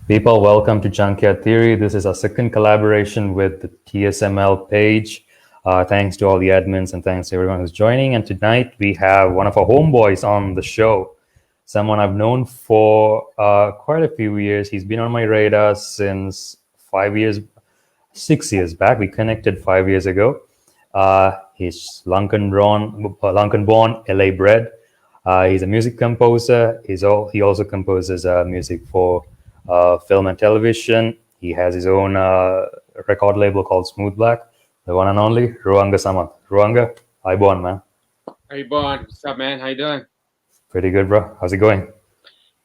People, welcome to Junkyard Theory. This is our second collaboration with the TSML page. Thanks to all the admins and thanks to everyone who's joining. And tonight we have one of our homeboys on the show, someone I've known for quite a few years. He's been on my radar since 5 years, 6 years back. We connected 5 years ago. He's Lankan-born, LA bred. He's a music composer. He also composes music for film and television. He has his own record label called Smooth Black. The one and only RUWANGA SAMATH. RUWANGA, hi born, man. Hey, Bon. What's up, man? How you doing? Pretty good, bro. How's it going?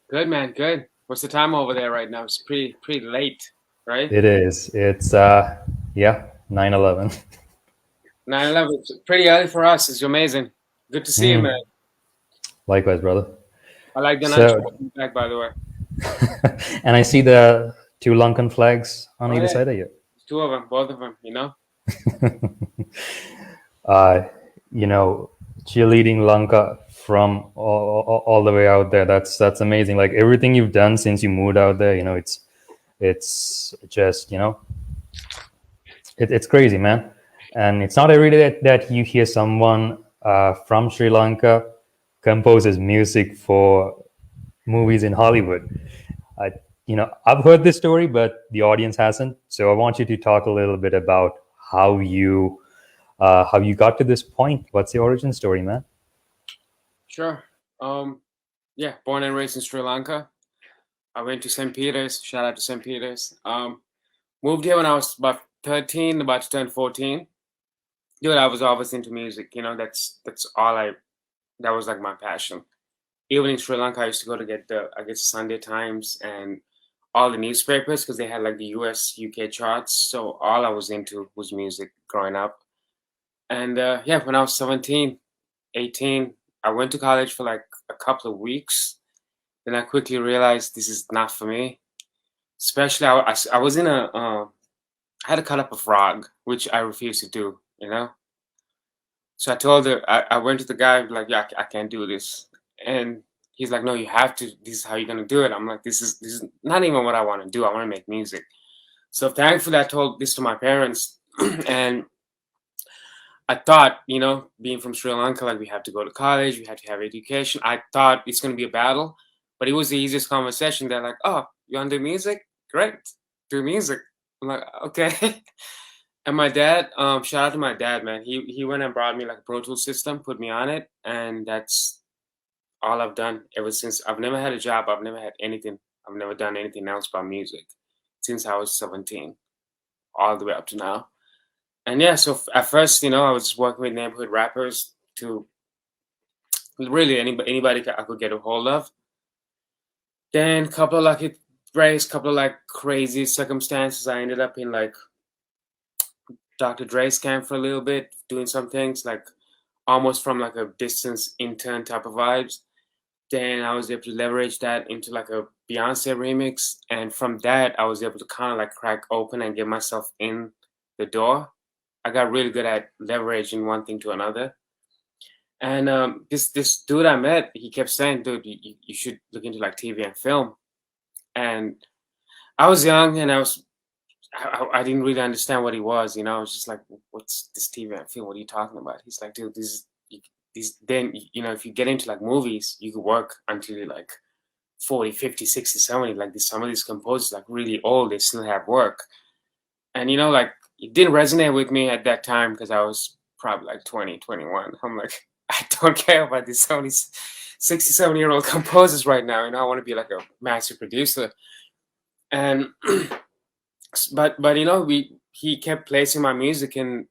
Good, man. Good. What's the time over there right now? It's pretty late, right? It is. It's 9/11. 9/11. It's pretty early for us. It's amazing. Good to see you, man. Likewise, brother. I like the So, nice back, by the way. and I see the two Lankan flags on Oh, either yeah. side of you. Two of them, both of them, you know? Cheerleading Lanka from all the way out there. That's amazing. Like everything you've done since you moved out there, it's just it's crazy, man. And it's not every day that you hear someone from Sri Lanka composes music for movies in Hollywood. I've heard this story, but the audience hasn't. So I want you to talk a little bit about how you got to this point. What's the origin story, man? Sure. Yeah, born and raised in Sri Lanka. I went to St. Peter's. Shout out to St. Peter's. Moved here when I was about 13, about to turn 14. Dude, I was always into music. That's all that was like my passion. Even in Sri Lanka, I used to go to get the Sunday Times and all the newspapers because they had like the US, UK charts. So all I was into was music growing up. And yeah, when I was 17, 18, I went to college for like a couple of weeks. Then I quickly realized this is not for me. Especially, I was in I had to cut up a frog, which I refused to do, So I went to the guy, like, yeah, I can't do this. And he's like, no, you have to. This is how you're gonna do it. I'm like, this is not even what I want to do. I want to make music. So thankfully, I told this to my parents, and I thought, being from Sri Lanka, like we have to go to college, we have to have education. I thought it's gonna be a battle, but it was the easiest conversation. They're like, oh, you want to do music? Great, do music. I'm like, okay. And my dad, shout out to my dad, man. He went and brought me like a Pro Tools system, put me on it, and that's all I've done ever since. I've never had a job. I've never had anything. I've never done anything else but music since I was 17, all the way up to now. And yeah, so at first, I was working with neighborhood rappers to really anybody I could get a hold of. Then couple of lucky breaks, couple of like crazy circumstances. I ended up in like Dr. Dre's camp for a little bit, doing some things like almost from like a distance intern type of vibes. Then I was able to leverage that into like a Beyonce remix. And from that, I was able to kind of like crack open and get myself in the door. I got really good at leveraging one thing to another. And this dude I met, he kept saying, dude, you should look into like TV and film. And I was young and I didn't really understand what he was, I was just like, what's this TV and film? What are you talking about? He's like, dude, then, if you get into like movies, you could work until you're like 40, 50, 60, 70. Like some of these composers, like really old, they still have work. And, like it didn't resonate with me at that time because I was probably like 20, 21. I'm like, I don't care about these 70, 60, 70-year-old composers right now. I want to be like a master producer. And, but he kept placing my music in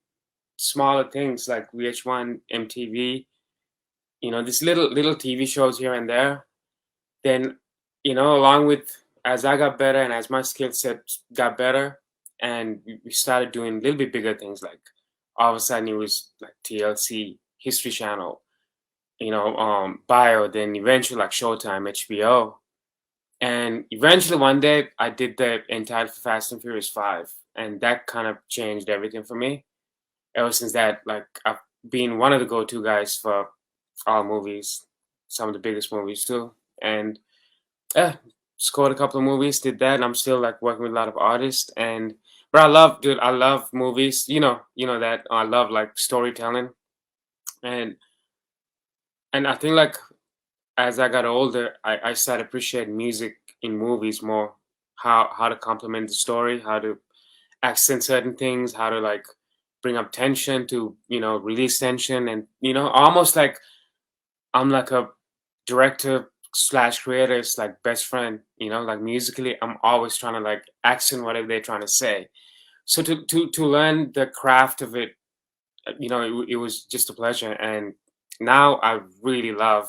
smaller things like VH1, MTV, these little TV shows here and there. Then, along with as I got better and as my skill set got better, and we started doing a little bit bigger things, like all of a sudden it was like TLC, History Channel, Bio, then eventually like Showtime, HBO. And eventually one day I did the entire Fast and Furious 5, and that kind of changed everything for me. Ever since that, like I've been one of the go-to guys for all movies, some of the biggest movies too. And yeah, scored a couple of movies, did that, and I'm still like working with a lot of artists. And but I love, dude, I love movies. You know that I love like storytelling, and I think like as I got older, I started appreciating music in movies more. How to complement the story, how to accent certain things, how to like bring up tension to release tension, and almost like I'm like a director slash creator's like best friend. Like musically, I'm always trying to like accent whatever they're trying to say. So to learn the craft of it, it was just a pleasure. And now I really love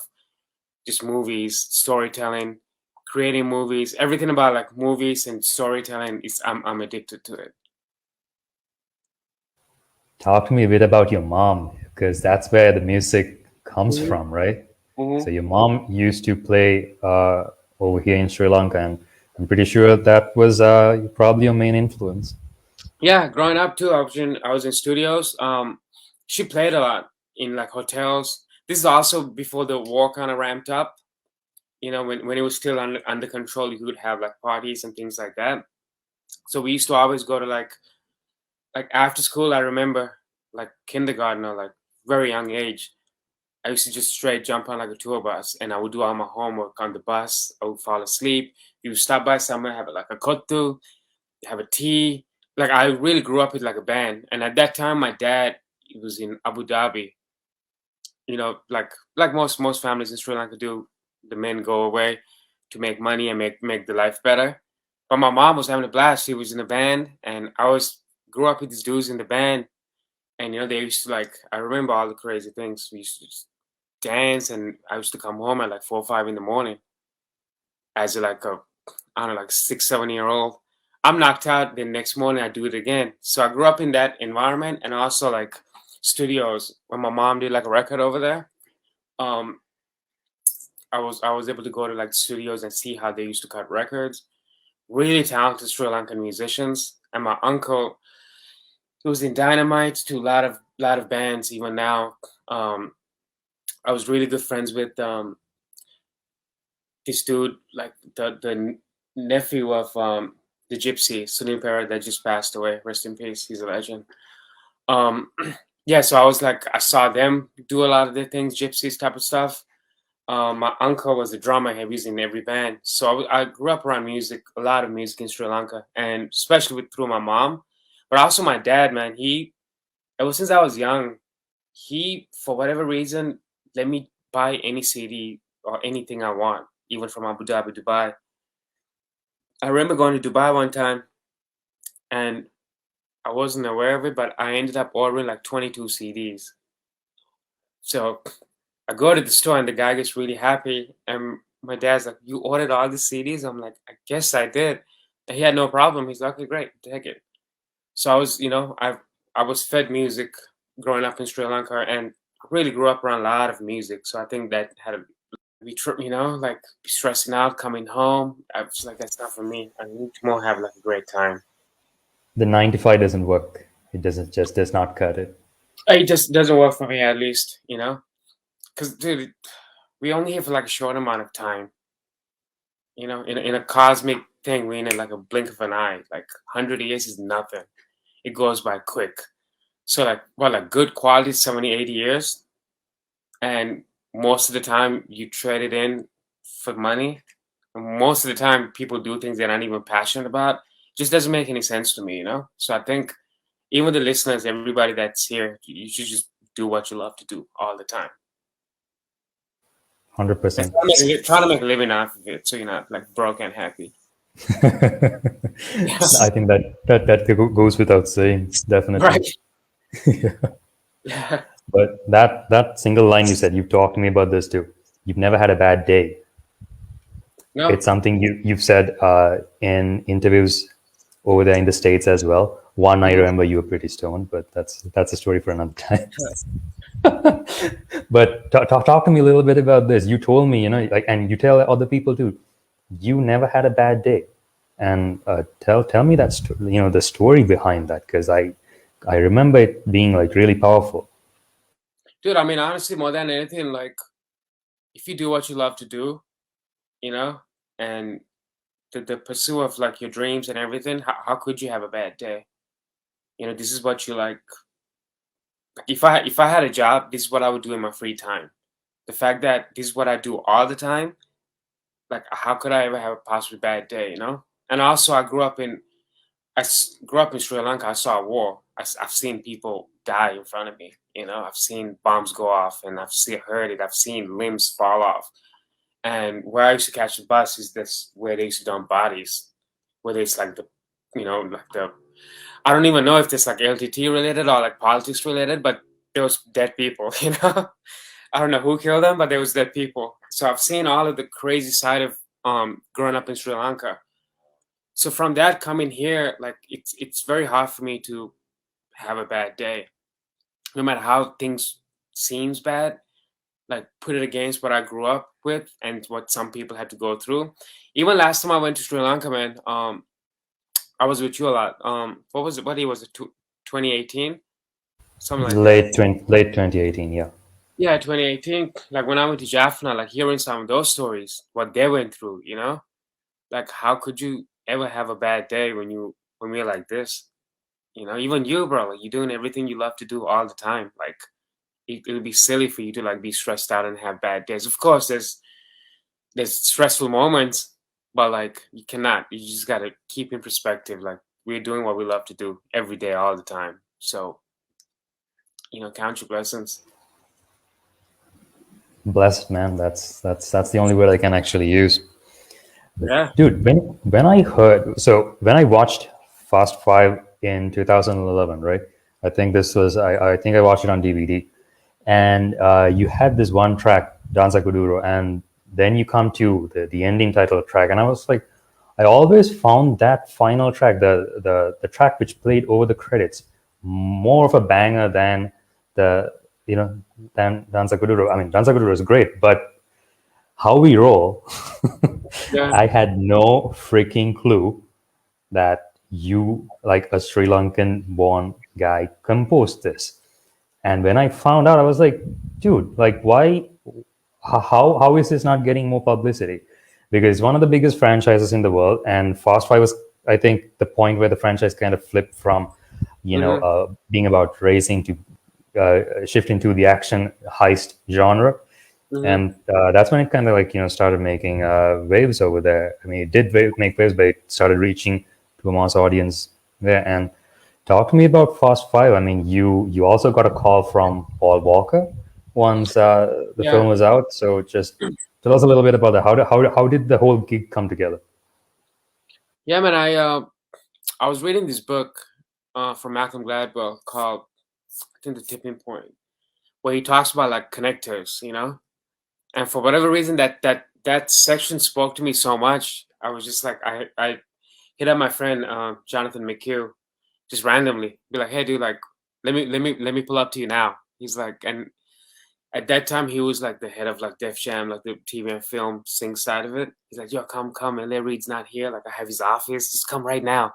just movies, storytelling, creating movies, everything about like movies and storytelling is I'm addicted to it. Talk to me a bit about your mom, because that's where the music comes Mhm. from, right? So Mhm. your mom used to play over here in Sri Lanka, and I'm pretty sure that was probably your main influence. Yeah, growing up too, I was in studios. She played a lot in like hotels. This is also before the war kind of ramped up. When it was still under control, you could have like parties and things like that. So we used to always go to like after school. I remember like kindergarten or like very young age. I used to just straight jump on like a tour bus and I would do all my homework on the bus. I would fall asleep. You would stop by somewhere, have like a kotu, have a tea. Like I really grew up with like a band. And at that time, my dad was in Abu Dhabi. Like most families in Sri Lanka do, the men go away to make money and make the life better. But my mom was having a blast. She was in a band, and I was grew up with these dudes in the band. And they used to like. I remember all the crazy things. We used to just dance, and I used to come home at like 4 or 5 in the morning as like a I don't know, like 6, 7 year old. I'm knocked out. The next morning, I do it again. So I grew up in that environment, and also like studios when my mom did like a record over there. Um, I was able to go to like studios and see how they used to cut records. Really talented Sri Lankan musicians, and my uncle, who was in Dynamite, to a lot of bands even now. Um, I was really good friends with this dude, like the nephew of the Gypsy Sunil Pera that just passed away. Rest in peace. He's a legend. Um, yeah, so I was like, I saw them do a lot of their things, Gypsies type of stuff. My uncle was a drummer. He was in every band. So I grew up around music, a lot of music in Sri Lanka, and especially through my mom, but also my dad. Man, ever since I was young, he for whatever reason let me buy any CD or anything I want, even from Abu Dhabi, Dubai. I remember going to Dubai one time, and I wasn't aware of it, but I ended up ordering like 22 CDs. So I go to the store and the guy gets really happy. And my dad's like, "You ordered all the CDs?" I'm like, "I guess I did." And he had no problem. He's like, "Okay, great, take it." So I was fed music growing up in Sri Lanka and really grew up around a lot of music. So I think that had to be true, like be stressing out, coming home. I was like, that's not for me. I need to more have like a great time. The 9 to 5 doesn't work. It does not cut it. It just doesn't work for me, at least, because dude, we only here for like a short amount of time. In a cosmic thing, we in it like a blink of an eye. Like 100 years is nothing. It goes by quick. So like, like good quality 70, 80 years, and most of the time you trade it in for money. And most of the time, people do things they're not even passionate about. Just doesn't make any sense to me. So I think even the listeners, everybody that's here, you should just do what you love to do all the time. Hundred And percent. try to make a living off of it, so you're not like broke and happy. I think that goes without saying, definitely. Right. Yeah. But that single line you said, you've talked to me about this too. You've never had a bad day. No. It's something you've said in interviews over there in the States as well. One, I Mhm. remember you were pretty stoned, but that's a story for another time. But talk to me a little bit about this. You told me, like, and you tell other people too. You never had a bad day, and tell me that the story behind that, because I remember it being like really powerful. Dude, I mean, honestly, more than anything, like, if you do what you love to do, you know, and the pursuit of like your dreams and everything, how could you have a bad day? You know, this is what you like. If I had a job, this is what I would do in my free time. The fact that this is what I do all the time, like how could I ever have a possibly bad day? You know. And also, grew up in Sri Lanka. I saw a war. I've seen people die in front of me. You know, I've seen bombs go off, and heard it. I've seen limbs fall off. And where I used to catch the bus is this where they used to dump bodies, where there's like I don't even know if it's like LTT related or like politics related, but there was dead people. You know, I don't know who killed them, but there was dead people. So I've seen all of the crazy side of growing up in Sri Lanka. So from that coming here, like it's very hard for me to have a bad day, no matter how things seems bad. Like put it against what I grew up with and what some people had to go through. Even last time I went to Sri Lanka, man, I was with you a lot. What was it? What year was it? 2018, something like that. Late 2018, yeah. Yeah, 2018. Like when I went to Jaffna, like hearing some of those stories, what they went through, you know, like how could you ever have a bad day when we're like this? You know, even you, bro, like you're doing everything you love to do all the time. Like it would be silly for you to like be stressed out and have bad days. Of course, there's stressful moments, but like you cannot. You just gotta keep in perspective. Like we're doing what we love to do every day, all the time. So, you know, count your blessings. Blessed, man. That's the only word I can actually use. Yeah. Dude, when I watched Fast Five in 2011, right? I think I watched it on DVD, and you had this one track, Danza Kuduro, and then you come to the ending title track, and I was like, I always found that final track, the track which played over the credits, more of a banger than the than Danza Kuduro. I mean, Danza Kuduro is great, but how we roll, Yeah. I had no freaking clue that you, like a Sri Lankan born guy, composed this. And when I found out, I was like, dude, like, why, how is this not getting more publicity? Because it's one of the biggest franchises in the world. And Fast Five was, I think, the point where the franchise kind of flipped from, being about racing to shift into the action heist genre. And that's when it kind of like started making waves over there. I mean, it did make waves, but it started reaching to a mass audience there. And talk to me about Fast Five. I mean, you also got a call from Paul Walker once the Yeah. film was out. So just tell us a little bit about that. How did the whole gig come together? Yeah, man. I was reading this book from Malcolm Gladwell called, I think, The Tipping Point, where he talks about like connectors, you know. And for whatever reason, that section spoke to me so much. I was just like, I hit up my friend Jonathan McHugh, just randomly, be like, hey, dude, like, let me pull up to you now. He's like, and at that time he was like the head of like Def Jam, like the TV and film sing side of it. He's like, yo, come, and Larry Reed's not here. Like, I have his office. Just come right now.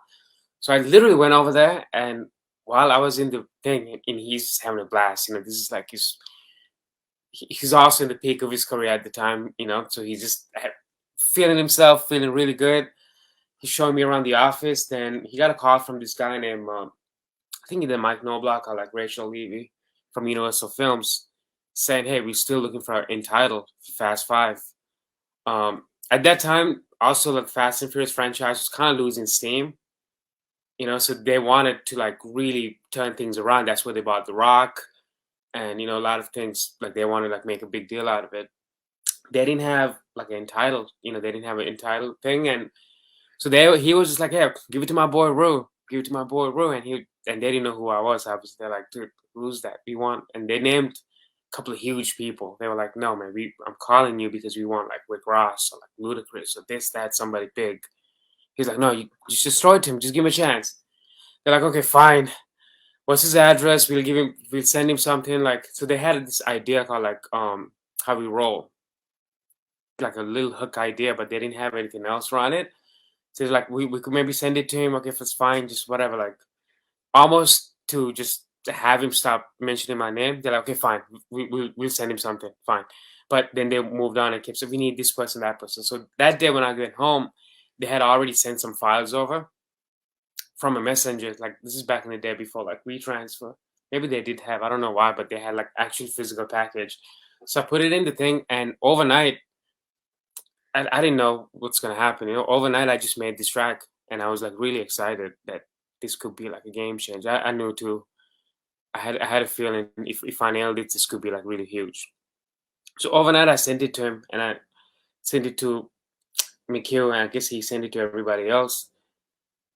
So I literally went over there, and while I was in the thing, and he's just having a blast. You know, this is like he's also in the peak of his career at the time, you know, so he's just feeling himself, feeling really good. He's showing me around the office. Then he got a call from this guy named, I think either Mike Knobloch or like Rachel Levy from Universal Films, saying, hey, we're still looking for an title for Fast Five. At that time, also like Fast and Furious franchise was kind of losing steam, you know, so they wanted to like really turn things around. That's where they bought The Rock. And, you know, a lot of things, like they want to like make a big deal out of it. They didn't have like an entitled, you know, they didn't have an entitled thing. And so he was just like, yeah, give it to my boy Rue, give it to my boy Rue. And they didn't know who I was. They're like, dude, who's that? We want, and they named a couple of huge people. They were like, no, man, I'm calling you because we want like Rick Ross or like Ludacris or this, that, somebody big. He's like, no, you just destroyed him. Just give him a chance. They're like, okay, fine. What's his address? We'll send him something. Like, so they had this idea called like How We Roll, like a little hook idea, but they didn't have anything else around it. So it's like we could maybe send it to him. Okay, if it's fine, just whatever. Like almost to just to have him stop mentioning my name. They're like, okay, fine, we'll send him something, fine. But then they moved on and kept saying, we need this person, that person. So that day when I went home, they had already sent some files over from a messenger. Like this is back in the day before like WeTransfer. Maybe they did have, I don't know why, but they had like actual physical package. So I put it in the thing, and overnight, I didn't know what's gonna happen. You know, overnight I just made this track, and I was like really excited that this could be like a game changer. I knew too. I had a feeling if I nailed it, this could be like really huge. So overnight I sent it to him, and I sent it to McHugh, and I guess he sent it to everybody else.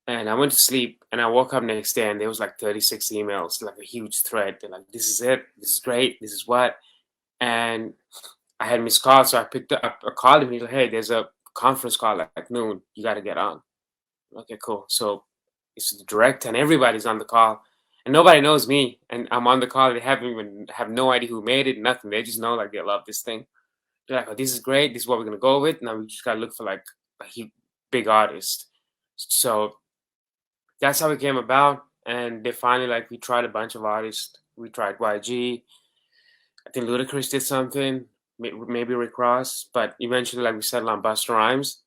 And I went to sleep, and I woke up next day, and there was like 36 emails, like a huge thread. They're like, "This is it. This is great. This is what." And I had missed calls, so I picked up. I called him. He's like, "Hey, there's a conference call at noon. You got to get on." Okay, cool. So it's the director, and everybody's on the call, and nobody knows me, and I'm on the call. They haven't even have no idea who made it. Nothing. They just know like they love this thing. They're like, "Oh, this is great. This is what we're gonna go with." Now we just gotta look for like a big artist. So that's how it came about. And they finally like we tried a bunch of artists. We tried YG. I think Ludacris did something. Maybe Rick Ross, but eventually like we settled on Busta Rhymes.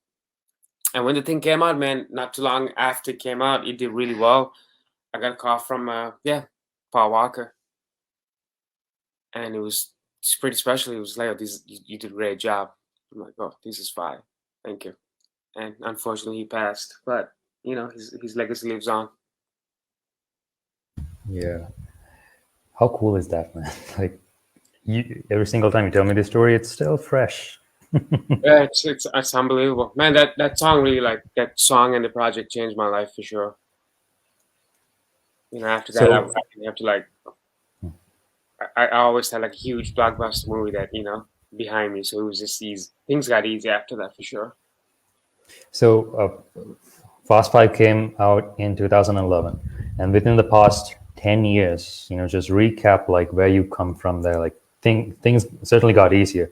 And when the thing came out, man, not too long after it came out, it did really well. I got a call from Paul Walker, and it's pretty special. He was like, "Oh, you did a great job." I'm like, "Oh, this is fine, thank you." And unfortunately, he passed, but you know, his legacy lives on. Yeah. How cool is that, man? Like, every single time you tell me this story, it's still fresh. Yeah, it's unbelievable, man. That song really like that song and the project changed my life for sure. You know, after that, I So, didn't have to like. I always had like a huge blockbuster movie that behind me, so it was just easy. Things got easy after that for sure. so Fast Five came out in 2011, and within the past 10 years, just recap like where you come from there. Like things certainly got easier,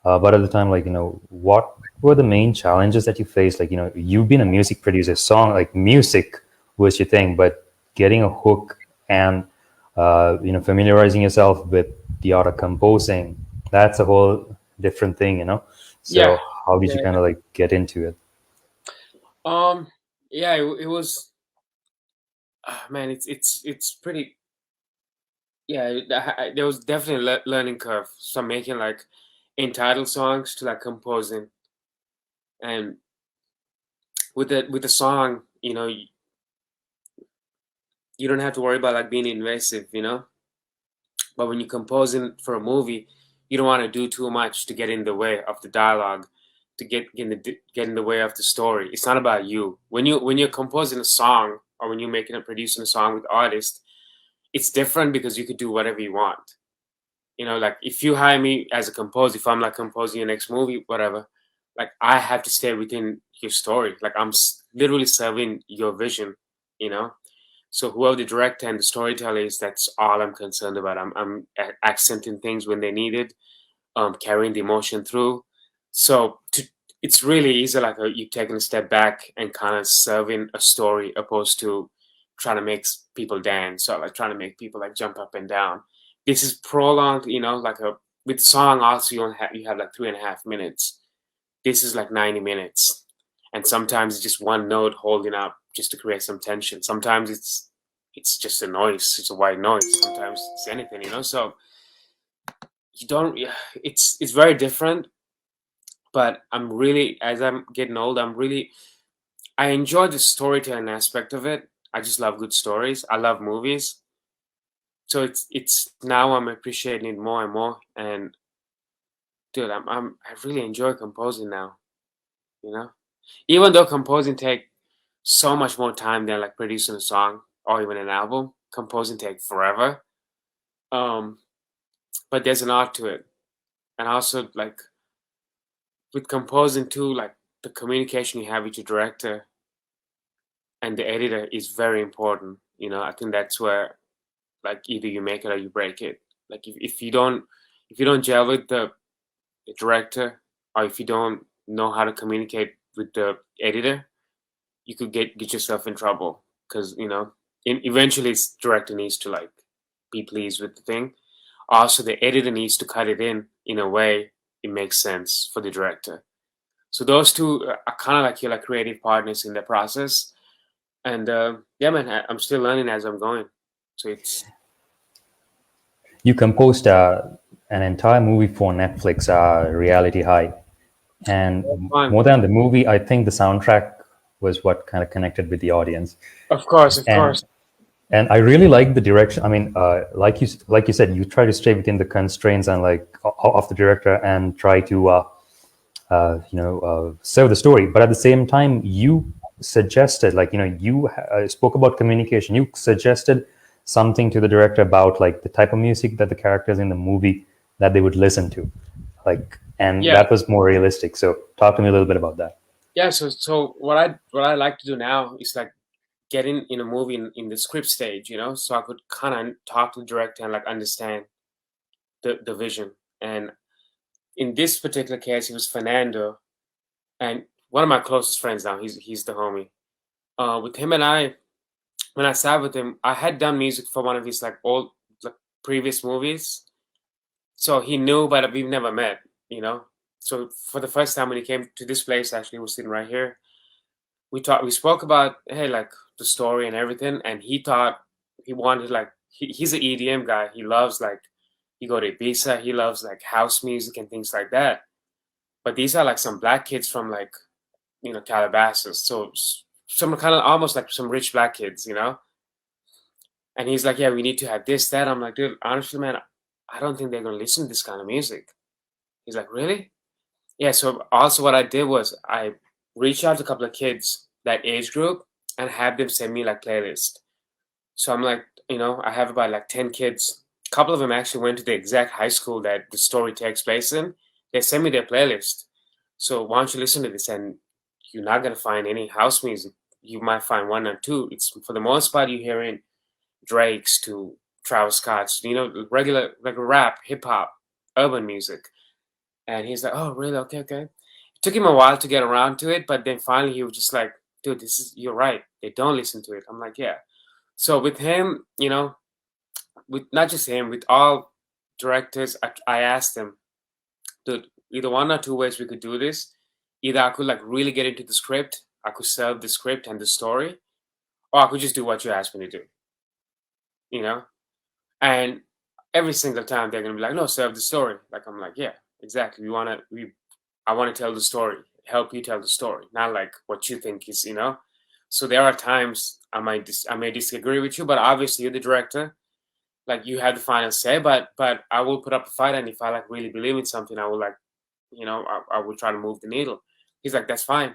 but at the time, like what were the main challenges that you faced? Like you've been a music producer, song like music was your thing, but getting a hook and familiarizing yourself with the art of composing, that's a whole different thing. Yeah, So how did you yeah. kind of like get into it? Um, yeah, it was. Man, it's pretty. Yeah, there was definitely a learning curve. So making like entitled songs to like composing, and with the song, you don't have to worry about like being invasive. But when you're composing for a movie, you don't want to do too much to get in the way of the dialogue, to get in the way of the story. It's not about you. When you're composing a song, or when you're producing a song with artists, it's different because you could do whatever you want. Like if you hire me as a composer, if I'm like composing your next movie, whatever, like I have to stay within your story. Like I'm literally serving your vision. You know. So whoever the director and the storyteller is, that's all I'm concerned about. I'm accenting things when they need it, carrying the emotion through. So it's really easy, like you taking a step back and kind of serving a story, opposed to trying to make people dance, or like trying to make people like jump up and down. This is prolonged, like with the song. Also, you have like 3.5 minutes. This is like 90 minutes, and sometimes it's just one note holding up just to create some tension. Sometimes it's just a noise. It's a white noise. Sometimes it's anything. So you don't. Yeah, it's very different. But I'm really, as I'm getting old, I enjoy the storytelling aspect of it. I just love good stories. I love movies. So it's now I'm appreciating it more and more. And dude, I really enjoy composing now. You know, even though composing take so much more time than like producing a song or even an album. Composing take forever. Um, but there's an art to it, and also like with composing too, like the communication you have with your director and the editor is very important. I think that's where like either you make it or you break it. Like if you don't gel with the director, or if you don't know how to communicate with the editor, you could get yourself in trouble, because eventually director needs to like be pleased with the thing. Also, the editor needs to cut it in a way it makes sense for the director. So those two are kind of like your like creative partners in the process. And yeah, man, I'm still learning as I'm going. So it's You composed an entire movie for Netflix, Reality High. And fun. more than the movie, I think the soundtrack was what kind of connected with the audience. Of course, of And course. and I really like the direction. I mean, like you said, you try to stay within the constraints and like of the director and try to serve the story. But at the same time, you suggested, like, you spoke about communication. You suggested something to the director about like the type of music that the characters in the movie that they would listen to, like, and Yeah, that was more realistic. So talk to me a little bit about that. yeah. So what I like to do now is like getting in a movie in the script stage, so I could kind of talk to the director and like understand the vision. And in this particular case, it was Fernando, and one of my closest friends now. He's the homie. With him and I, when I sat with him, I had done music for one of his like old like previous movies, so he knew, but we've never met, So for the first time when he came to this place, actually, he was sitting right here. We spoke about, hey, like the story and everything, and he thought he wanted like he's an EDM guy. He loves like you go to Ibiza. He loves like house music and things like that. But these are like some black kids from like Calabasas, so some kind of almost like some rich black kids. And he's like, yeah, we need to have this, that. I'm like, dude, honestly, man, I don't think they're gonna listen to this kind of music. He's like, really? Yeah. So also, what I did was I reached out to a couple of kids that age group and had them send me like playlist. So I'm like, I have about like 10 kids. A couple of them actually went to the exact high school that the story takes place in. They sent me their playlist. So why don't you listen to this? And you're not gonna find any house music. You might find one or two. It's for the most part you're hearing Drake's to Travis Scott's, regular like rap, hip hop, urban music. And he's like, oh, really? Okay, okay. It took him a while to get around to it, but then finally he was just like, dude, you're right. They don't listen to it. I'm like, yeah. So with him, with not just him, with all directors, I asked them, dude, either one or two ways we could do this. Either I could like really get into the script, I could serve the script and the story, or I could just do what you asked me to do, you know? And every single time they're gonna be like, no, serve the story. Like I'm like, yeah, exactly. I wanna tell the story, help you tell the story, not like what you think is. So there are times I may disagree with you, but obviously you're the director. Like you have the final say, but I will put up a fight, and if I like really believe in something, I will like, I will try to move the needle. He's like, that's fine.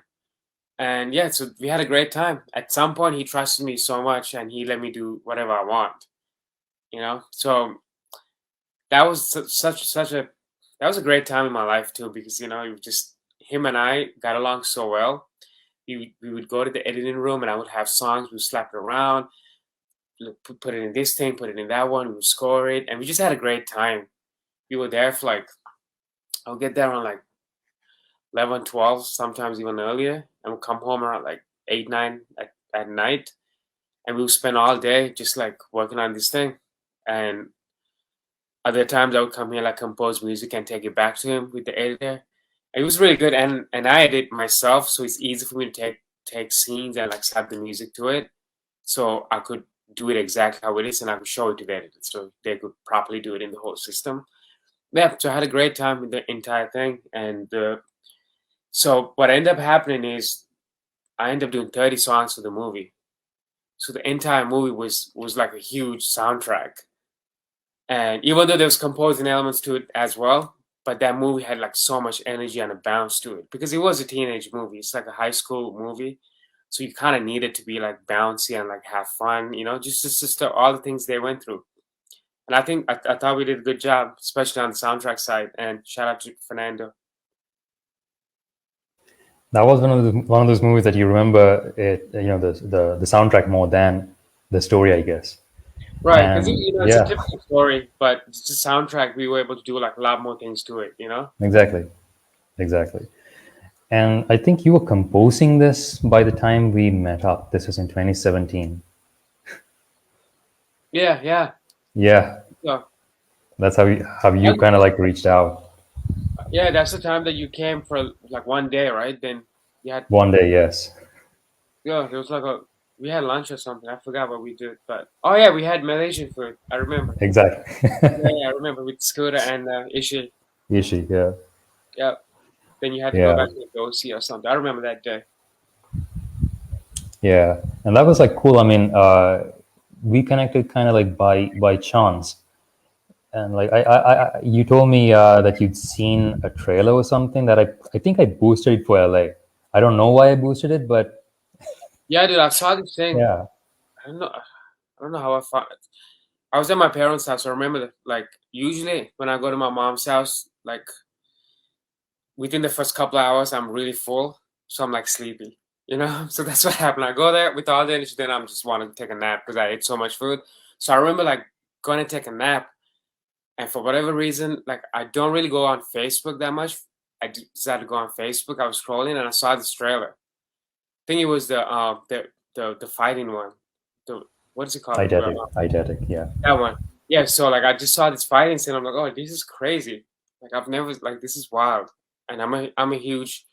And yeah, so we had a great time. At some point, he trusted me so much, and he let me do whatever I want. So that was such a that was a great time in my life too, because it was just him and I got along so well. We would go to the editing room, and I would have songs. We would slap it around, put it in this thing, put it in that one. We would score it, and we just had a great time. We were there for like I'll get there around like 11, 12, sometimes even earlier, and we'll come home around like 8, 9 at night, and we'll spend all day just like working on this thing. And other times I would come here like compose music and take it back to him with the editor. It was really good, and I edit myself, so it's easy for me to take scenes and like slap the music to it, so I could do it exactly how it is, and I could show it to the editor, so they could properly do it in the whole system. Yeah, so I had a great time with the entire thing, and so what ended up happening is I ended up doing 30 songs for the movie. So the entire movie was like a huge soundtrack. And even though there was composing elements to it as well, but that movie had like so much energy and a bounce to it because it was a teenage movie. It's like a high school movie. So you kind of needed to be like bouncy and like have fun, just all the things they went through. And I thought we did a good job, especially on the soundtrack side. And shout out to Fernando. That was one of those movies that you remember it, the soundtrack more than the story, I guess. Right, because And it's a yeah, typical story, but it's the soundtrack. We were able to do like a lot more things to it. exactly, exactly. And I think you were composing this by the time we met up. This was in 2017. Yeah, yeah. Yeah, So that's how you I, kind of like reached out. Yeah, that's the time that you came for like one day, right? Then you had One day, yes. yeah, there was like a we had lunch or something. I forgot what we did, but oh yeah, we had Malaysian food. I remember. Exactly. Yeah, yeah, I remember with Scooter and Ishi. Ishi, yeah. Yeah. Then you had to go Yeah. back to Dosi or something. I remember that day. Yeah. And that was like cool. I mean, we connected kind of like by chance. And like you told me that you'd seen a trailer or something that I think I boosted it for LA. I don't know why I boosted it, but Yeah, dude, I saw this thing. yeah. I don't know how I found it. I was at my parents' house. I remember that, like usually when I go to my mom's house, like within the first couple of hours, I'm really full, so I'm like sleepy. You know, so that's what happened. I go there with all the energy, then I'm just wanting to take a nap because I ate so much food. So I remember like going to take a nap, and for whatever reason, like I don't really go on Facebook that much. Decided to go on Facebook. I was scrolling and I saw this trailer. I think it was the fighting one. The what is it called? Eidetic, yeah. That one. Yeah, so like I just saw this fighting scene. I'm like, oh, this is crazy. Like I've never like this is wild. And I'm a huge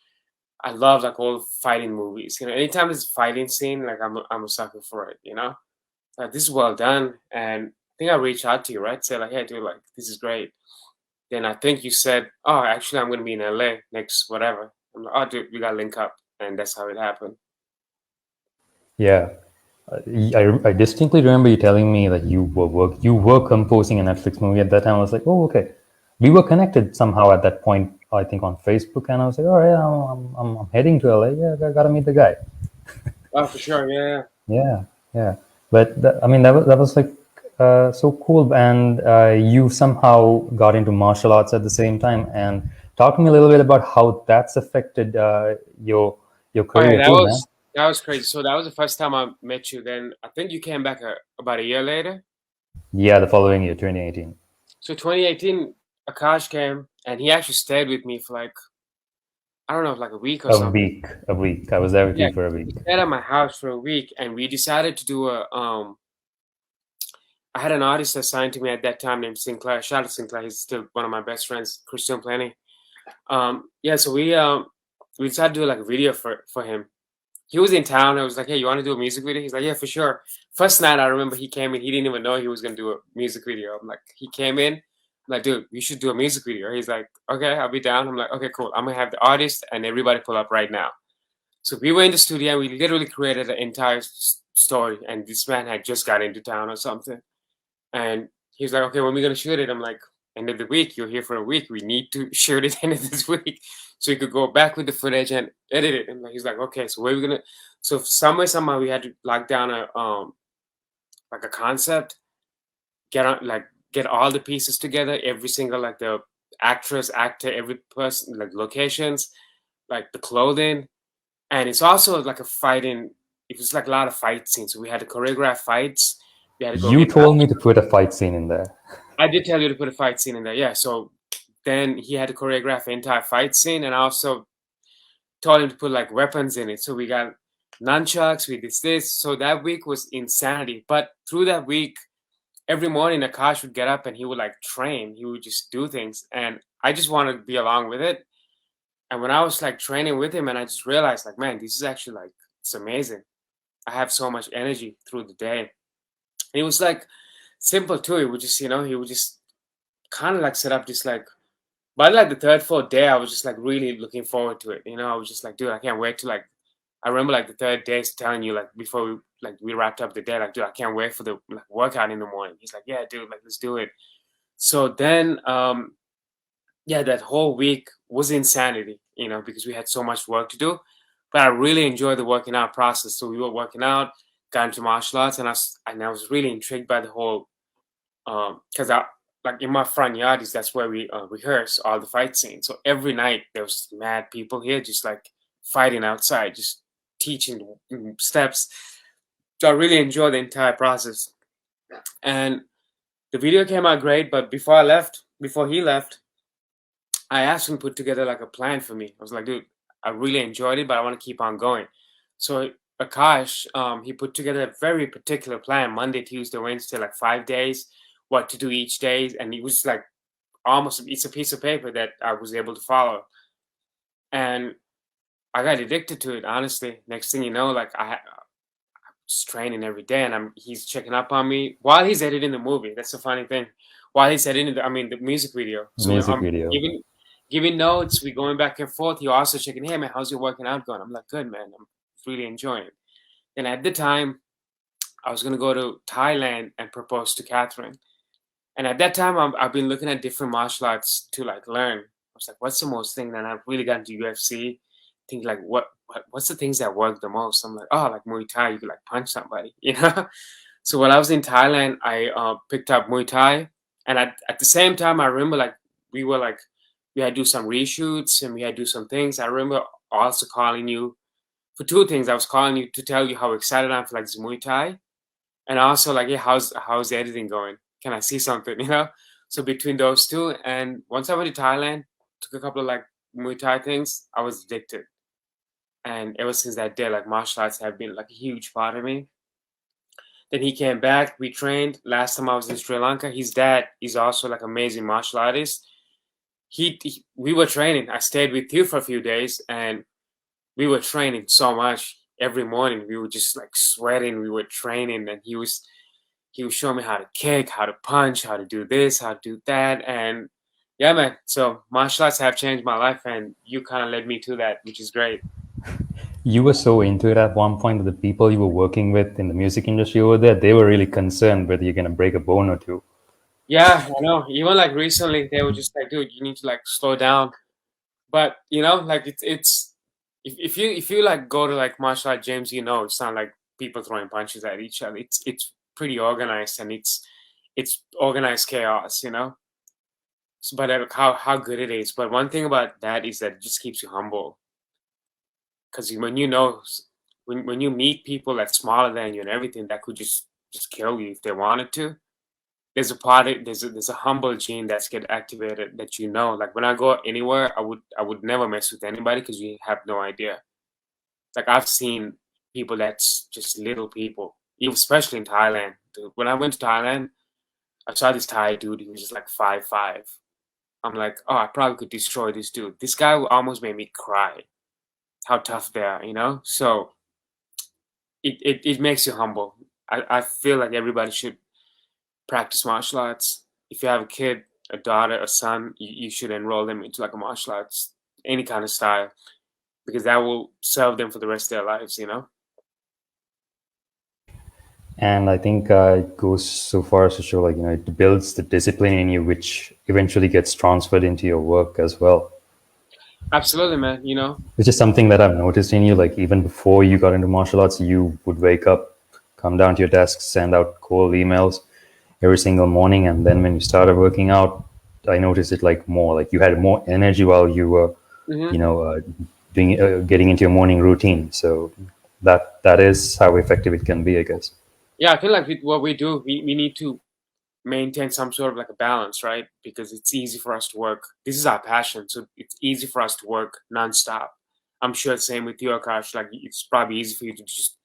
I love like all fighting movies. You know, anytime there's a fighting scene, like I'm a sucker for it, you know? Like this is well done. And I think I reached out to you, right? Say like, hey dude, like this is great. Then I think you said, oh actually I'm gonna be in LA next whatever. I'm like, oh dude, we gotta link up. And that's how it happened. Yeah. I distinctly remember you telling me that you were composing a Netflix movie at that time. I was like, oh, okay. We were connected somehow at that point, I think on Facebook, and I was like, all right, I'm heading to LA. Yeah, I gotta meet the guy. Oh for sure, yeah. Yeah, yeah. But I mean, that was like so cool, and you somehow got into martial arts at the same time. And talk to me a little bit about how that's affected your Oh yeah, career too, man. that was crazy. So that was the first time I met you. Then I think you came back about a year later. Yeah, the following year, 2018. So 2018, Akash came and he actually stayed with me for like I don't know, like a week or A something. week, a week. I was there with Yeah, you for a he week. stayed at my house for a week, and we decided to do a. I had an artist assigned to me at that time named Sinclair. Shout out to Sinclair. He's still one of my best friends, Christian Plenty. Yeah, so we decided to do like a video for him. He was in town. I was like, hey, you want to do a music video? He's like, yeah, for sure. First night, I remember he came in. He didn't even know he was going to do a music video. I'm like, he came in. I'm like, dude, we should do a music video. He's like, okay, I'll be down. I'm like, okay, cool. I'm going to have the artist and everybody pull up right now. So we were in the studio and we literally created an entire story. And this man had just got into town or something. And he was like, okay, when are we going to shoot it? I'm like, end of the week. You're here for a week. We need to shoot it end of this week. So he could go back with the footage and edit it. And he's like, okay, so where are we going to? So somehow we had to lock down a like a concept, get all the pieces together, every single like the actress, actor, every person, like locations, like the clothing, and it's also like a fighting. It was like a lot of fight scenes. So we had to choreograph fights. We had to go You get. told me to put a fight scene in there. I did tell you to put a fight scene in there. Yeah. So then he had to choreograph the entire fight scene, and I also told him to put like weapons in it. So we got nunchucks. We did this. So that week was insanity. But through that week, every morning Akash would get up and he would like train. He would just do things, and I just wanted to be along with it. And when I was like training with him, and I just realized like, man, this is actually like it's amazing. I have so much energy through the day. And it was like simple too. It would just he would just kind of like set up this like. By like the third, fourth day, I was just like really looking forward to it. I was just like, dude, I can't wait to like. I remember like the third day telling you like before we wrapped up the day, like, dude, I can't wait for the like workout in the morning. He's like, yeah, dude, like let's do it. So then, yeah, that whole week was insanity, because we had so much work to do. But I really enjoyed the working out process. So we were working out, got into martial arts, and I was really intrigued by the whole because I like in my front yard that's where we rehearse all the fight scenes. So every night there was mad people here just like fighting outside, just teaching steps. So I really enjoyed the entire process. And the video came out great, but before he left, I asked him to put together like a plan for me. I was like, dude, I really enjoyed it, but I want to keep on going. So Akash, he put together a very particular plan: Monday, Tuesday, Wednesday, like 5 days, what to do each day, and he was like almost, it's a piece of paper that I was able to follow. And I got addicted to it, honestly. Next thing you know, like just training every day, and he's checking up on me while he's editing the movie. That's the funny thing. While he's editing, the music video. So Music I'm video. giving notes. We going back and forth. He also checking, hey man, how's your working out going? I'm like, good man. I'm really enjoying it. And at the time, I was gonna go to Thailand and propose to Catherine. And at that time, I've been looking at different martial arts to like learn. I was like, what's the most thing? And I've really gotten to UFC. Think like, what's the things that work the most? I'm like, oh, like Muay Thai, you could like punch somebody, you know. So when I was in Thailand, I picked up Muay Thai, and at the same time, I remember like we were like we had to do some reshoots and we had to do some things. I remember also calling you for two things. I was calling you to tell you how excited I'm for like this Muay Thai, and also like, yeah, how's the editing going? Can I see something? You know. So between those two, and once I went to Thailand, took a couple of like Muay Thai things, I was addicted. And ever since that day, like martial arts have been like a huge part of me. Then he came back, we trained. Last time I was in Sri Lanka, his dad is also like amazing martial artist. We were training. I stayed with you for a few days, and we were training so much. Every morning we were just like sweating. We were training, and he was showing me how to kick, how to punch, how to do this, how to do that, and yeah, man. So martial arts have changed my life, and you kind of led me to that, which is great. You were so into it at one point that the people you were working with in the music industry over there, they were really concerned whether you're going to break a bone or two. Yeah, I know. Even like recently, they were just like, "Dude, you need to like slow down." But you know, like it's if you like go to like martial art gyms, you know, it's not like people throwing punches at each other. It's pretty organized, and it's organized chaos, you know. So, but how good it is. But one thing about that is that it just keeps you humble, because when you know when you meet people that's smaller than you and everything that could just kill you if they wanted to. There's a part of, there's a humble gene that's get activated that, you know, like when I go anywhere, I would never mess with anybody because you have no idea. Like I've seen people that's just little people, even especially in Thailand. Dude, when I went to Thailand, I saw this Thai dude. He was just like 5'5". I'm like, oh, I probably could destroy this dude. This guy almost made me cry. How tough they are, you know. So it makes you humble. I feel like everybody should practice martial arts. If you have a kid, a daughter, a son, you should enroll them into like a martial arts, any kind of style, because that will serve them for the rest of their lives, you know? And I think it goes so far as to show, like, it builds the discipline in you, which eventually gets transferred into your work as well. Absolutely, man, you know? Which is something that I've noticed in you. Like, even before you got into martial arts, you would wake up, come down to your desk, send out cold emails every single morning. And then when you started working out, I noticed it like more, like you had more energy while you were, Hmm. getting into your morning routine. So that is how effective it can be, I guess. Yeah, I feel like with what we do, we need to maintain some sort of like a balance, right? Because it's easy for us to work. This is our passion, so it's easy for us to work nonstop. I'm sure the same with you, Akash. Like it's probably easy for you to just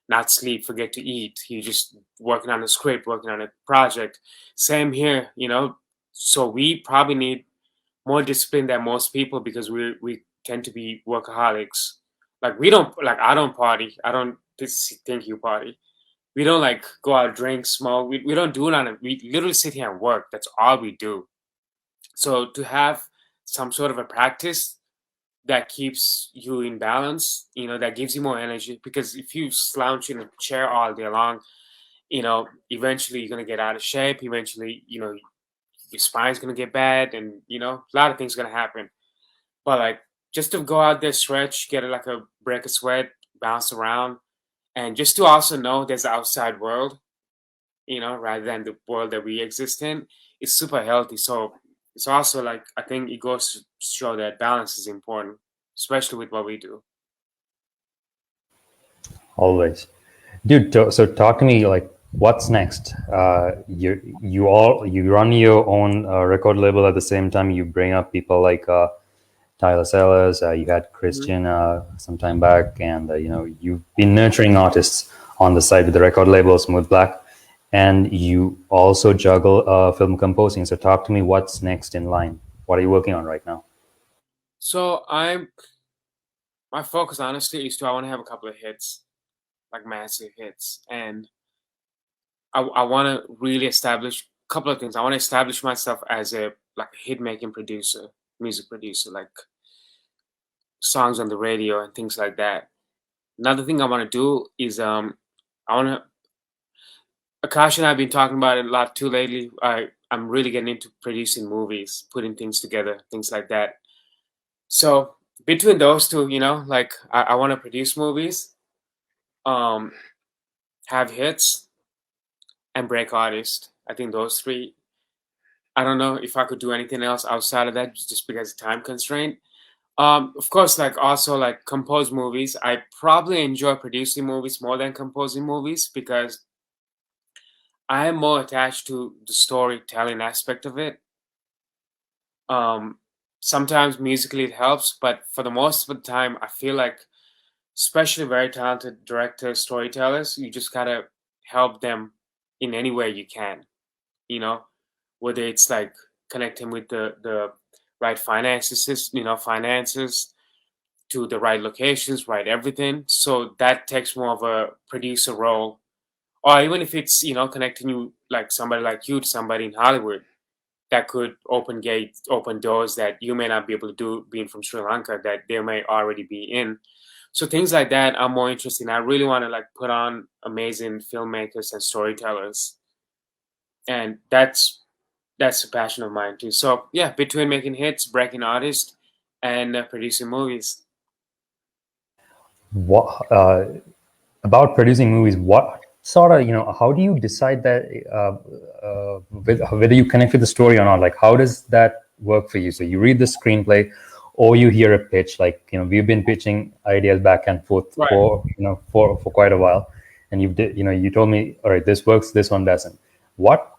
not sleep, forget to eat. You're just working on a script, working on a project. Same here, you know. So we probably need more discipline than most people because we tend to be workaholics. Like we don't like I don't party. I don't think you party. We don't like go out, drink, smoke. We don't do it on it. We literally sit here and work. That's all we do. So to have some sort of a practice that keeps you in balance, you know, that gives you more energy. Because if you slouch in a chair all day long, you know, eventually you're gonna get out of shape. Eventually, you know, your spine's gonna get bad, and you know, a lot of things gonna happen. But like, just to go out there, stretch, get like a break of sweat, bounce around, and just to also know there's the outside world, you know, rather than the world that we exist in, is super healthy. So it's also like I think it goes to show that balance is important, especially with what we do. Always. Dude, so talk to me, like, what's next? You run your own record label at the same time. You bring up people like Tyler Sellers. You had Mhm. Christian some time back, and you've been nurturing artists on the side with the record label Smooth Black. and you also juggle film composing. So talk to me, what's next in line? What are you working on right now? So my focus honestly is I want to have a couple of hits, like massive hits, and I want to really establish a couple of things. I want to establish myself as a like a hit making producer, music producer, like songs on the radio and things like that. Another thing I want to do is I want to. Akash and I've been talking about it a lot too lately. I'm really getting into producing movies, putting things together, things like that. So between those two, like I want to produce movies, um, have hits, and break artists. I think those three. I don't know if I could do anything else outside of that, just because of time constraint. Of course, like also like compose movies. I probably enjoy producing movies more than composing movies because I am more attached to the storytelling aspect of it. Um, Sometimes musically it helps, but for the most of the time, I feel like, especially very talented directors, storytellers, you just gotta help them in any way you can. You know, whether it's like connecting with the right finances to the right locations, right everything. So that takes more of a producer role, or even if it's connecting you like somebody like you to somebody in Hollywood that could open gates, open doors that you may not be able to do being from Sri Lanka that they may already be in. So things like that I'm more interested in. I really want to like put on amazing filmmakers and storytellers, and that's a passion of mine too. So yeah, between making hits, breaking artists, and producing movies. What about producing movies? What sort of, how do you decide that whether you connect with the story or not? Like, how does that work for you? So you read the screenplay, or you hear a pitch. Like, we've been pitching ideas back and forth Right. for quite a while, and you told me, all right, this works, this one doesn't. What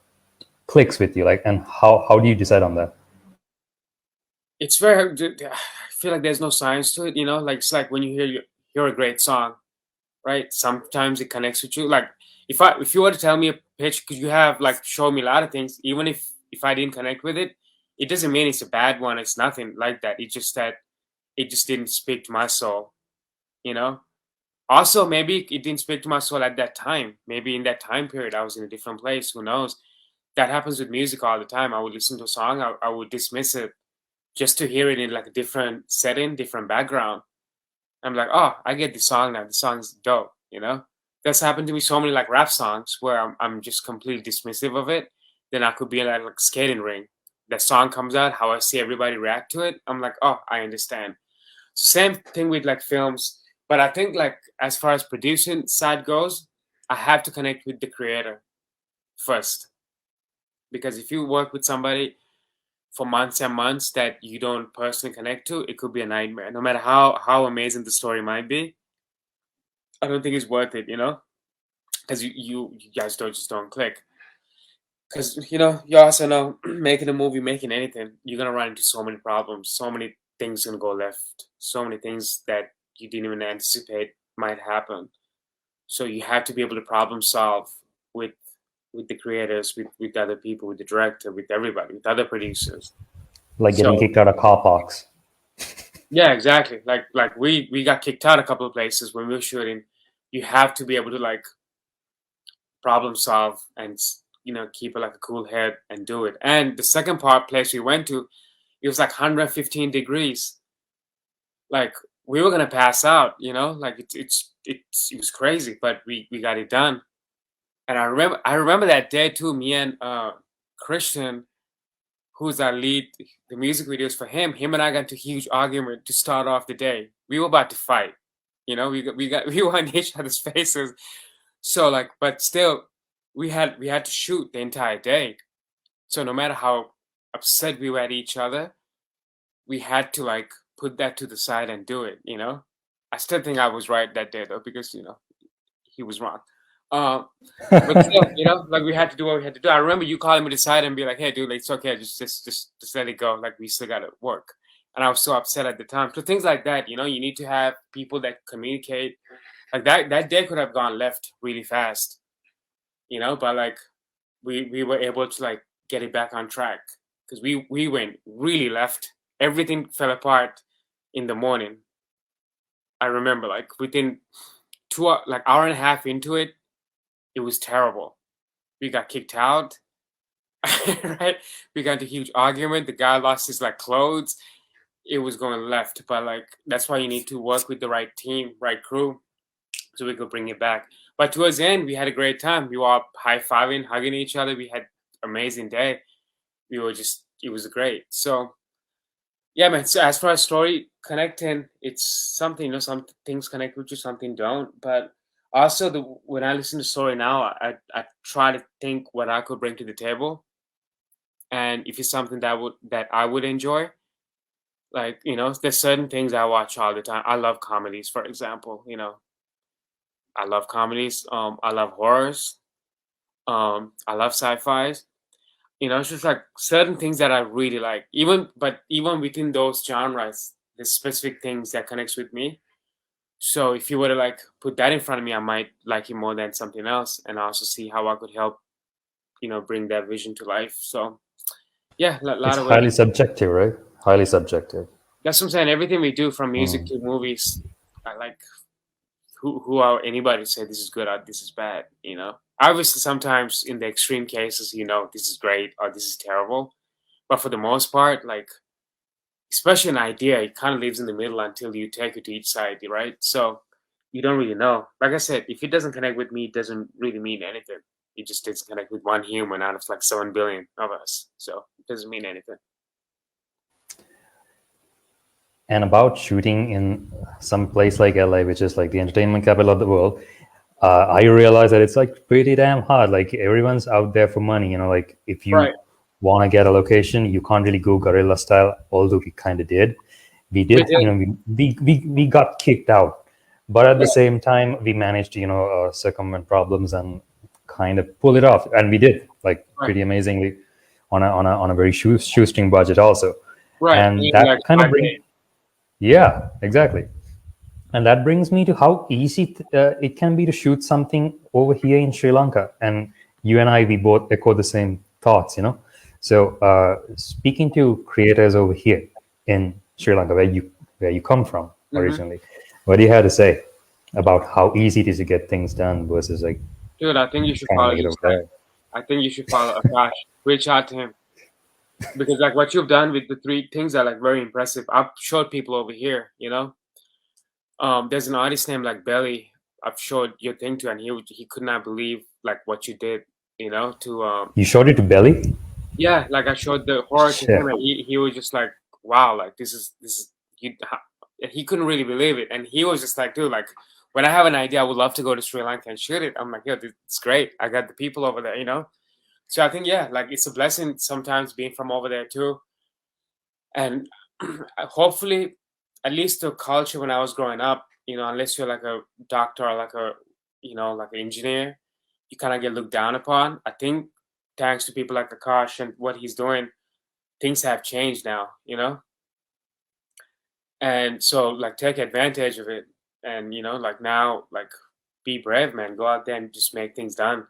clicks with you, like, and how do you decide on that? It's very. I feel like there's no science to it. Like it's like when you hear a great song, right? Sometimes it connects with you. Like if you were to tell me a pitch, because you have like shown me a lot of things, even if I didn't connect with it, it doesn't mean it's a bad one. It's nothing like that. It's just that it just didn't speak to my soul. You know. Also, maybe it didn't speak to my soul at that time. Maybe in that time period, I was in a different place. Who knows? That happens with music all the time. I would listen to a song, I would dismiss it just to hear it in like a different setting, different background. I'm like, oh, I get the song now. The song's dope. That's happened to me so many like rap songs where I'm just completely dismissive of it. Then I could be in like skating ring. The song comes out, how I see everybody react to it. I'm like, oh, I understand. So same thing with like films. But I think like as far as producing side goes, I have to connect with the creator first. Because if you work with somebody for months and months that you don't personally connect to, it could be a nightmare. No matter how amazing the story might be, I don't think it's worth it. Because you guys don't click. Because you also know making a movie, making anything, you're gonna run into so many problems, so many things gonna go left, so many things that you didn't even anticipate might happen. So you have to be able to problem solve with with the creators, with other people, with the director, with everybody, with other producers. Like getting So kicked out of car parks. yeah, exactly. Like we got kicked out a couple of places when we were shooting. You have to be able to like problem solve and keep like a cool head and do it. And the second part place we went to, it was like 115 degrees. Like we were gonna pass out. Like it was crazy, but we got it done. And I remember that day too. Me and Christian, who's our lead, the music videos for him and I got into a huge argument to start off the day. We were about to fight. We were in each other's faces. So like, but still, we had to shoot the entire day. So no matter how upset we were at each other, we had to like put that to the side and do it. I still think I was right that day though, because he was wrong. Um, but still, like we had to do what we had to do. I remember you calling me to the side and be like, "Hey, dude, like, it's okay. Just let it go. Like we still got to work." And I was so upset at the time. So things like that, you need to have people that communicate. Like that day could have gone left really fast. but like we were able to like get it back on track because we went really left. Everything fell apart in the morning. I remember like within like hour and a half into it, it was terrible. We got kicked out, right? We got into a huge argument. The guy lost his like clothes. It was going left, but like that's why you need to work with the right team, right crew, so we could bring it back. But towards the end, we had a great time. We were all high-fiving, hugging each other. We had amazing day. It was great. So yeah, man. So as far as story connecting, it's something, some things connect with you, something don't. But also when I listen to story now, I try to think what I could bring to the table, and if it's something that I would enjoy. Like, there's certain things I watch all the time. I love comedies, for example. I love comedies. I love horrors. I love sci-fis. It's just like certain things that I really like. But even within those genres, there's specific things that connects with me. So if you were to like put that in front of me, I might like it more than something else, and also see how I could help, bring that vision to life. So yeah, a lot It's of ways. highly subjective, right? Highly subjective. That's what I'm saying. Everything we do, from music Mm. to movies, I like. Who are anybody to say this is good or this is bad? Obviously, sometimes in the extreme cases, this is great or this is terrible. But for the most part, like, especially an idea, it kind of lives in the middle until you take it to each side, right? So you don't really know. Like I said, if it doesn't connect with me, it doesn't really mean anything. It just doesn't connect with one human out of like 7 billion of us. So it doesn't mean anything. And about shooting in some place like LA, which is like the entertainment capital of the world, I realize that it's like pretty damn hard. Like everyone's out there for money. Like if you Right. want to get a location, you can't really go guerrilla style. Although we kind of did. We We did. did. We got kicked out, but at the Right. same time, we managed to circumvent problems and kind of pull it off, and we did like Right. pretty amazingly on a very shoestring budget also, Right. and In like that kind of 5 brings. days. Yeah, exactly. And that brings me to how easy it can be to shoot something over here in Sri Lanka. And you and I, we both echo the same thoughts. So, speaking to creators over here in Sri Lanka, where you come from Hmm. originally, what do you have to say about how easy it is to get things done versus like Dude, I think you should trying to follow make it this over guy. there? I think you should follow Akash. Reach out to him because like what you've done with the 3 things are like very impressive. I've showed people over here. There's an artist named like Belly. I've showed your thing to, and he could not believe like what you did. To You showed it to Belly? yeah, like I showed the horror to him, Shit. and he was just like, wow, like this is he couldn't really believe it, and he was just like, dude, like when I have an idea, I would love to go to Sri Lanka and shoot it. I'm like, yo, it's great. I got the people over there. So I think yeah, like it's a blessing sometimes being from over there too, and hopefully, at least the culture when I was growing up, unless you're like a doctor or like like an engineer, you kind of get looked down upon. I think thanks to people like Akash and what he's doing, things have changed now. And so like take advantage of it, and like now like be brave, man. Go out there and just make things done.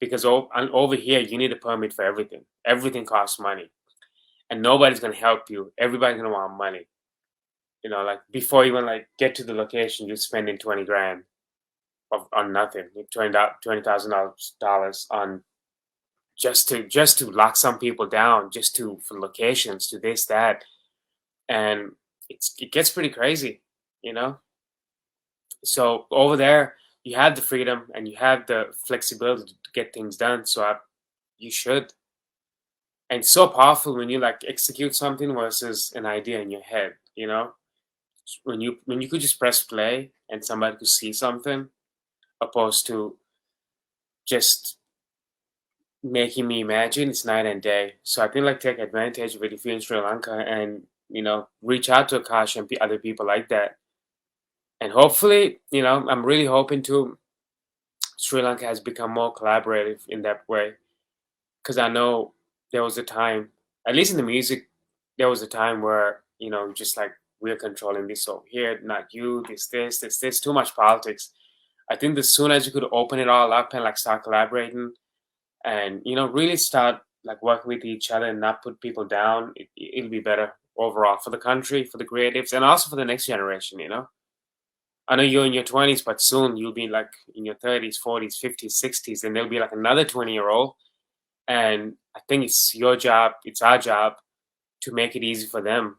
Because over here, you need a permit for everything. Everything costs money, and nobody's gonna help you. Everybody's gonna want money. Like before you even like get to the location, you're spending 20 grand on nothing. $20,000 on just to lock some people down, just to for locations, to this that, and it gets pretty crazy, you know. So over there, you have the freedom and you have the flexibility to get things done. So you should. And it's so powerful when you like execute something versus an idea in your head. When you could just press play and somebody could see something, opposed to just making me imagine, it's night and day. So I think like take advantage of it if you're in Sri Lanka, and reach out to Akash and other people like that. And hopefully, I'm really hoping to Sri Lanka has become more collaborative in that way, because I know there was a time, at least in the music, there was a time where just like we're controlling this over here, not you, this, too much politics. I think the sooner as you could open it all up and like start collaborating and really start like working with each other and not put people down, it'll be better overall for the country, for the creatives, and also for the next generation. I know you're in your 20s, but soon you'll be like in your 30s, 40s, 50s, 60s, and there'll be like another 20-year-old. And I think it's your job, it's our job to make it easy for them.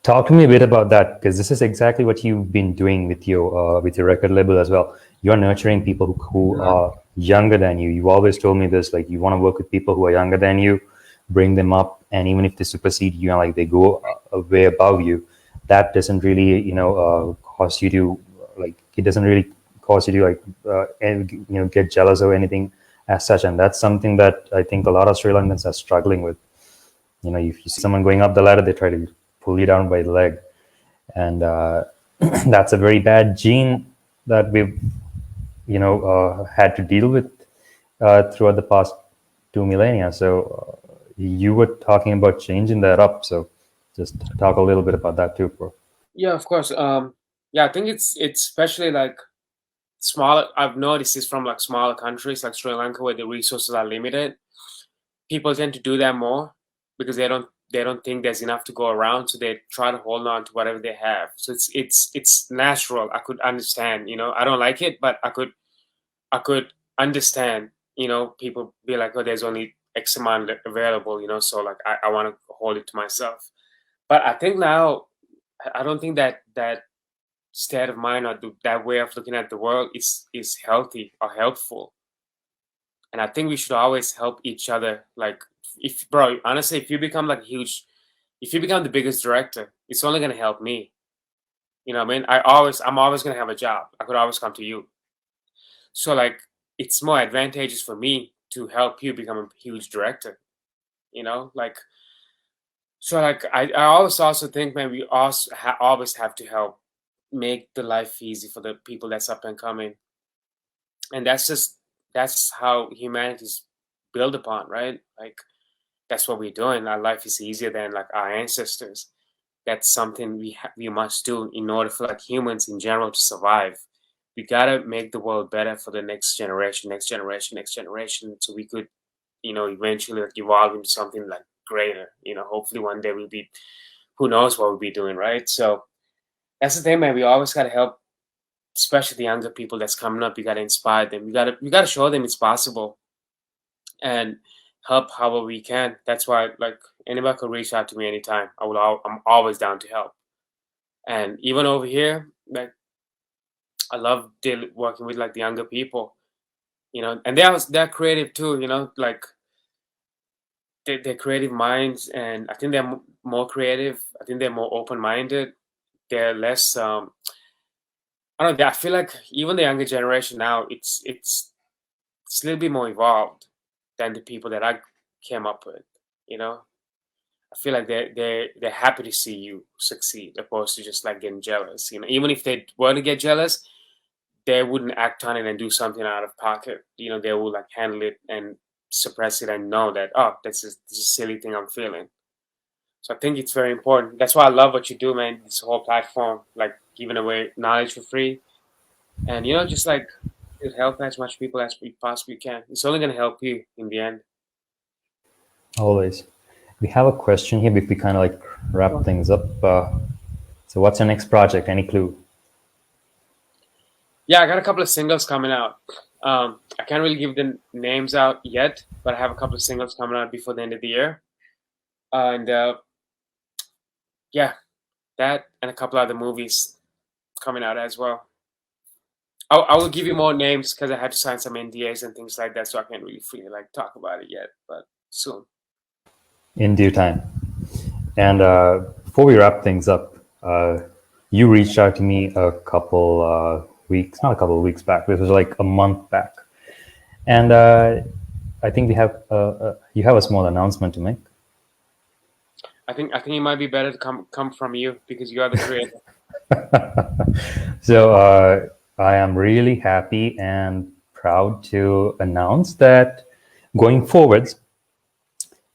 Talk to me a bit about that, because this is exactly what you've been doing with your record label as well. You're nurturing people who are younger than you. You always told me this, like you want to work with people who are younger than you, bring them up, and even if they supersede you, like they go way above you, that doesn't really, cause you to like. It doesn't really cause you to get jealous or anything as such. And that's something that I think a lot of Sri Lankans are struggling with. If you see someone going up the ladder, they try to pull you down by the leg, and that's a very bad gene that we've had to deal with throughout the past 2 millennia. So you were talking about changing that up, so just talk a little bit about that too, bro. Yeah, of course. Yeah, I think it's especially like smaller. I've noticed this from like smaller countries like Sri Lanka where the resources are limited. People tend to do that more because they don't think there's enough to go around, so they try to hold on to whatever they have. So it's natural. I could understand. I don't like it, but I could understand. People be like, oh, there's only X amount available. So like I want to hold it to myself. But I think now I don't think that state of mind or that way of looking at the world is healthy or helpful. And I think we should always help each other. Like, honestly, if you become if you become the biggest director, it's only gonna help me. You know what I mean? I'm always gonna have a job. I could always come to you. So like, it's more advantageous for me to help you become a huge director. Like, so like, I always also think, man, we also always have to help make the life easy for the people that's up and coming. And that's how humanity's built upon, right? Like, that's what we're doing. Our life is easier than like our ancestors. That's something we must do in order for like humans in general to survive. We gotta make the world better for the next generation, next generation, next generation, so we could, eventually like evolve into something like greater. Hopefully one day we'll be, who knows what we'll be doing, right? So that's the thing, man. We always gotta help, especially the younger people that's coming up. You gotta inspire them. You gotta show them it's possible, and help however we can. That's why like anybody could reach out to me anytime. I'm always down to help. And even over here, like I love working with like the younger people, and they're creative too. Like they're creative minds, and I think they're more creative. I think they're more open minded. They're less. I don't know. I feel like even the younger generation now, it's a little bit more evolved than the people that I came up with. I feel like they're happy to see you succeed, opposed to just like getting jealous. Even if they were to get jealous, they wouldn't act on it and do something out of pocket. They would like handle it and suppress it and know that, oh, this is a silly thing I'm feeling. So I think it's very important. That's why I love what you do, man. This whole platform, like giving away knowledge for free, and just like help as much people as we possibly can. It's only going to help you in the end. Always. We have a question here if we kind of like wrap things up. So what's your next project? Any clue? Yeah, I got a couple of singles coming out. I can't really give the names out yet, but I have a couple of singles coming out before the end of the year. And yeah, that and a couple other movies coming out as well. I will give you more names because I had to sign some NDAs and things like that, so I can't really freely like talk about it yet, but soon. In due time. And before we wrap things up, you reached out to me a couple weeks, not a couple of weeks back, this was like a month back. And I think you have a small announcement to make. I think it might be better to come from you because you are the creator. So I am really happy and proud to announce that going forwards,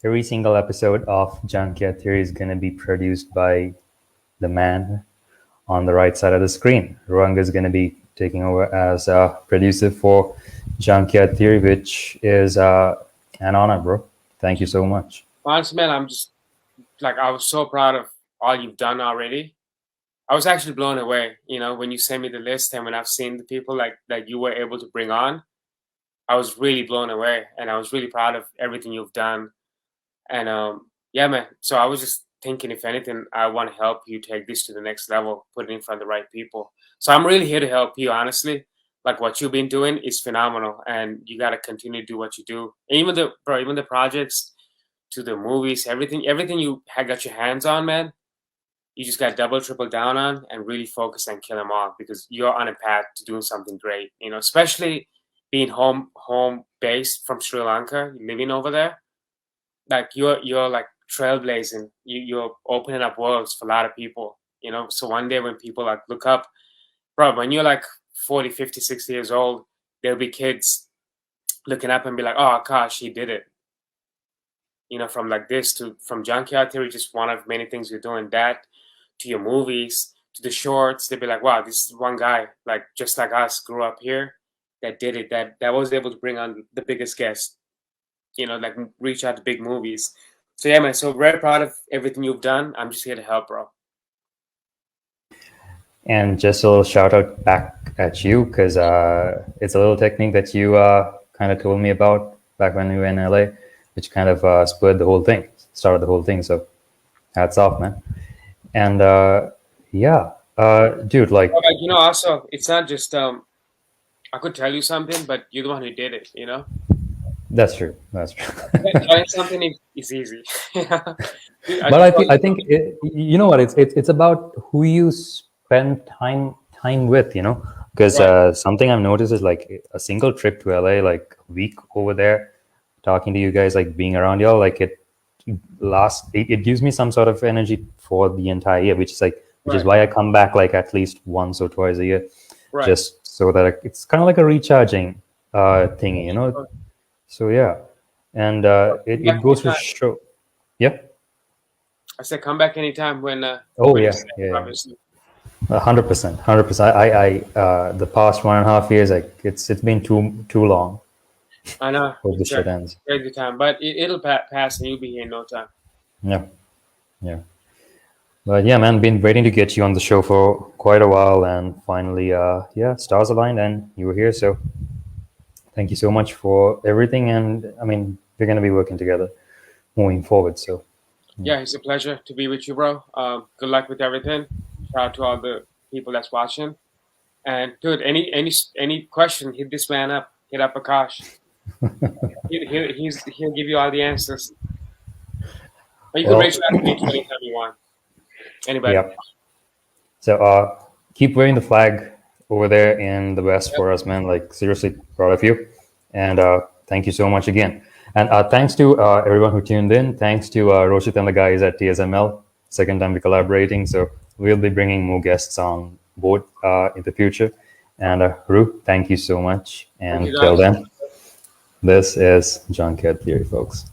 every single episode of Junkyard Theory is going to be produced by the man on the right side of the screen. RUWANGA is going to be taking over as a producer for Junkyard Theory, which is an honor, bro. Thank you so much. Honestly, man, I'm just like I was so proud of all you've done already. I was actually blown away, when you sent me the list and when I've seen the people like that you were able to bring on. I was really blown away, and I was really proud of everything you've done. And yeah, man. So I was just thinking, if anything, I want to help you take this to the next level, put it in front of the right people. So I'm really here to help you, honestly. Like what you've been doing is phenomenal, and you got to continue to do what you do. And even the projects, to the movies, everything you had got your hands on, man. You just got double, triple down on, and really focus and kill them all, because you're on a path to doing something great. Especially being home based from Sri Lanka, living over there. Like you're like trailblazing. You're opening up worlds for a lot of people. So one day when people like look up, bro, when you're like 40, 50, 60 years old, there'll be kids looking up and be like, oh gosh, he did it. From like this to from Junkyard Theory, just one of many things you're doing, that to your movies, to the shorts. They'll be like, wow, this is one guy, like just like us, grew up here, that did it, that was able to bring on the biggest guest, like reach out to big movies. So yeah, man, so very proud of everything you've done. I'm just here to help, bro. And just a little shout out back at you, because it's a little technique that you kind of told me about back when we were in LA, which kind of started the whole thing. So hats off, man. And yeah, dude, like, also, it's not just I could tell you something, but you're the one who did it. That's true. Telling something is easy. But I think you know what, it's about who you spend time with, because Right. something I've noticed is like a single trip to LA, like a week over there, talking to you guys, like being around y'all, like it gives me some sort of energy for the entire year, which is Right. why I come back like at least once or twice a year, Right. just so that it's kind of like a recharging thingy, Right. So yeah, and Come back it goes to anytime. show. Yeah. I said come back anytime when Oh you're yeah, set, yeah, obviously. 100%, 100%. I the past 1.5 years, like it's been too long. I know Hope this it's a shit ends. crazy time, but it'll pass, and you'll be here in no time. Yeah, yeah. But yeah, man, been waiting to get you on the show for quite a while, and finally, yeah, stars aligned, and you were here. So thank you so much for everything, and I mean, we're gonna be working together moving forward. So Yeah, it's a pleasure to be with you, bro. Good luck with everything. Shout out to all the people that's watching. And dude, any question, hit this man up. Hit up Akash. He'll give you all the answers. Or you can well, reach out to me anytime you want. Anybody. yeah. So keep waving the flag over there in the West Yep. for us, man. Like seriously proud of you, and thank you so much again. And thanks to everyone who tuned in. Thanks to Roshit and the guys at TSML. Second time we're collaborating, so we'll be bringing more guests on board in the future. And Ru, thank you so much. Thank you And till guys. then, this is Junkyard Theory, folks.